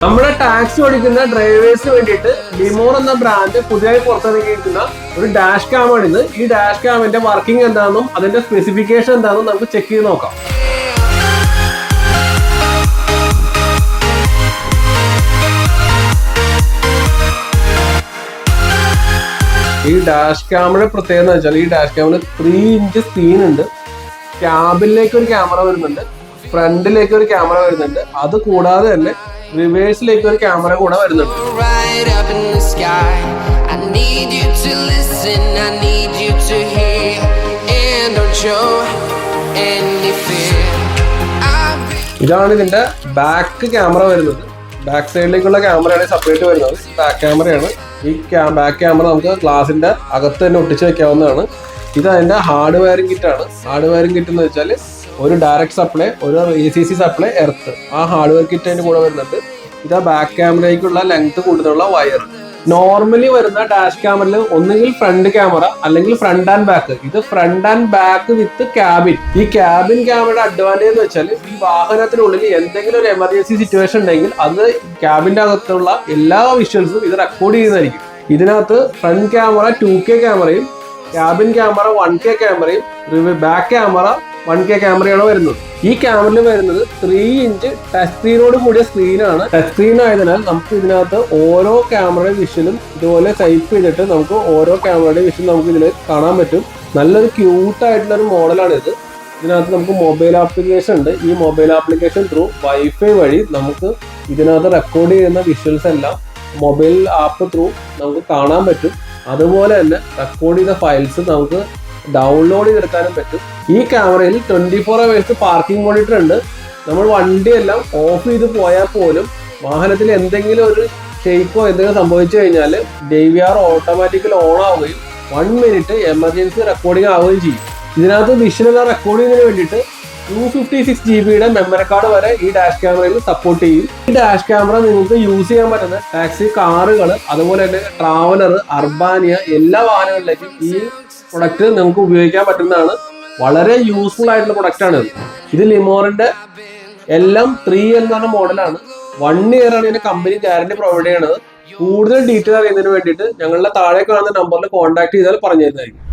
നമ്മുടെ ടാക്സി ഓടിക്കുന്ന ഡ്രൈവേഴ്സിന് വേണ്ടിയിട്ട് ലിമോർ എന്ന ബ്രാൻഡ് പുതിയതായി പുറത്തിറങ്ങിയിരിക്കുന്ന ഒരു ഡാഷ് ക്യാം ആണ് ഇത്. ഈ ഡാഷ് ക്യാമിന്റെ വർക്കിംഗ് എന്താണെന്നും അതിന്റെ സ്പെസിഫിക്കേഷൻ എന്താണെന്നും നമുക്ക് ചെക്ക് ചെയ്ത് നോക്കാം. ഈ ഡാഷ് ക്യാമിന്റെ പ്രത്യേകത എന്ന് വെച്ചാൽ ഈ ഡാഷ് ക്യാമിന് 3 ഇഞ്ച് സ്ക്രീൻ ഉണ്ട്. ക്യാബിനിലേക്ക് ഒരു ക്യാമറ വരുന്നുണ്ട്, ഫ്രണ്ടിലേക്ക് ഒരു ക്യാമറ വരുന്നുണ്ട്, അത് കൂടാതെ തന്നെ റിവേഴ്സിലേക്ക് ഒരു ക്യാമറ കൂടെ വരുന്നുണ്ട്. ഇതാണ് ഇതിന്റെ ബാക്ക് ക്യാമറ വരുന്നത്. ബാക്ക് സൈഡിലേക്കുള്ള ക്യാമറയാണ് സെപ്പറേറ്റ് വരുന്നത്. ബാക്ക് ക്യാമറയാണ്. ഈ ബാക്ക് ക്യാമറ നമുക്ക് ഗ്ലാസിന്റെ അകത്ത് തന്നെ ഒട്ടിച്ച് വെക്കാവുന്നതാണ്. ഇത് അതിന്റെ ഹാർഡ് വയറിംഗ് കിറ്റ് ആണ്. ഹാർഡ് വയറിംഗ് കിറ്റ് എന്ന് വെച്ചാൽ ഒരു ഡയറക്റ്റ് സപ്ലൈ, ഒരു ACC സപ്ലൈ, എർത്ത്, ആ ഹാർഡ്വെയർ കിറ്റ് അതിന്റെ കൂടെ വരുന്നുണ്ട്. ഇത് ആ ബാക്ക് ക്യാമറയ്ക്കുള്ള ലെങ്ത് കൂടുതലുള്ള വയർ. നോർമലി വരുന്ന ഡാഷ് ക്യാമറയിൽ ഒന്നുകിൽ ഫ്രണ്ട് ക്യാമറ അല്ലെങ്കിൽ ഫ്രണ്ട് ആൻഡ് ബാക്ക്. ഇത് front and back with cabin. ഈ ക്യാബിൻ ക്യാമറയുടെ അഡ്വാൻറ്റേജ് എന്ന് വെച്ചാൽ ഈ വാഹനത്തിനുള്ളിൽ എന്തെങ്കിലും ഒരു എമർജൻസി സിറ്റുവേഷൻ ഉണ്ടെങ്കിൽ അത് ക്യാബിന്റെ അകത്തുള്ള എല്ലാ വിഷ്വൽസും ഇത് റെക്കോർഡ് ചെയ്യുന്നതായിരിക്കും. ഇതിനകത്ത് ഫ്രണ്ട് ക്യാമറ 2K ക്യാമറയും ക്യാബിൻ ക്യാമറ 1K ക്യാമറയും ബാക്ക് ക്യാമറ 1K ക്യാമറയാണ് വരുന്നത്. ഈ ക്യാമറയിൽ വരുന്നത് 3 ഇഞ്ച് ടച്ച് സ്ക്രീനോട് കൂടിയ സ്ക്രീനാണ്. ടച്ച് സ്ക്രീൻ ആയതിനാൽ നമുക്ക് ഇതിനകത്ത് ഓരോ ക്യാമറയുടെ വിഷ്വലും ഇതുപോലെ ടൈപ്പ് ചെയ്തിട്ട് നമുക്ക് ഓരോ ക്യാമറയുടെ വിഷ്വൽ നമുക്ക് ഇതിൽ കാണാൻ പറ്റും. നല്ലൊരു ക്യൂട്ടായിട്ടുള്ള ഒരു മോഡലാണ് ഇത്. ഇതിനകത്ത് നമുക്ക് മൊബൈൽ ആപ്ലിക്കേഷൻ ഉണ്ട്. ഈ മൊബൈൽ ആപ്ലിക്കേഷൻ ത്രൂ വൈഫൈ വഴി നമുക്ക് ഇതിനകത്ത് റെക്കോർഡ് ചെയ്യുന്ന വിഷ്വൽസ് എല്ലാം മൊബൈൽ ആപ്പ് ത്രൂ നമുക്ക് കാണാൻ പറ്റും. അതുപോലെ തന്നെ റെക്കോർഡ് ചെയ്ത ഫയൽസ് നമുക്ക് ഡൗൺലോഡ് ചെയ്തെടുക്കാനും പറ്റും. ഈ ക്യാമറയിൽ 24 hours പാർക്കിംഗ് മോണിറ്റർ ഉണ്ട്. നമ്മൾ വണ്ടിയെല്ലാം ഓഫ് ചെയ്ത് പോയാൽ പോലും വാഹനത്തിൽ എന്തെങ്കിലും ഒരു ഷെയ്ക്കോ എന്തെങ്കിലും സംഭവിച്ചു കഴിഞ്ഞാൽ DVR ഓട്ടോമാറ്റിക്കലി ഓൺ ആവുകയും 1 minute എമർജൻസി റെക്കോർഡിംഗ് ആവുകയും ചെയ്യും. ഇതിനകത്ത് വിഷ്വൽ റെക്കോർഡ് ചെയ്യുന്നതിന് വേണ്ടിയിട്ട് 256 GB മെമ്മറി കാർഡ് വരെ ഈ ഡാഷ് ക്യാമറയിൽ സപ്പോർട്ട് ചെയ്യും. ഈ ഡാഷ് ക്യാമറ നിങ്ങൾക്ക് യൂസ് ചെയ്യാൻ പറ്റുന്ന ടാക്സി, കാറുകൾ, അതുപോലെ തന്നെ ട്രാവലർ, അർബാനിയ എല്ലാ വാഹനങ്ങളിലേക്കും ഈ പ്രൊഡക്റ്റ് നമുക്ക് ഉപയോഗിക്കാൻ പറ്റുന്നതാണ്. വളരെ യൂസ്ഫുൾ ആയിട്ടുള്ള പ്രൊഡക്റ്റ് ആണ് ഇത്. ലിമോറിന്റെ LM3 എന്ന് പറഞ്ഞ മോഡലാണ്. 1 year ആണ് ഇതിന്റെ കമ്പനി ഗ്യാരണ്ടി പ്രൊവൈഡ് ചെയ്യണത്. കൂടുതൽ ഡീറ്റെയിൽ അറിയുന്നതിന് വേണ്ടിയിട്ട് ഞങ്ങളുടെ താഴെ കാണുന്ന നമ്പറിൽ കോൺടാക്ട് ചെയ്താൽ പറഞ്ഞു തരുന്നതായിരിക്കും.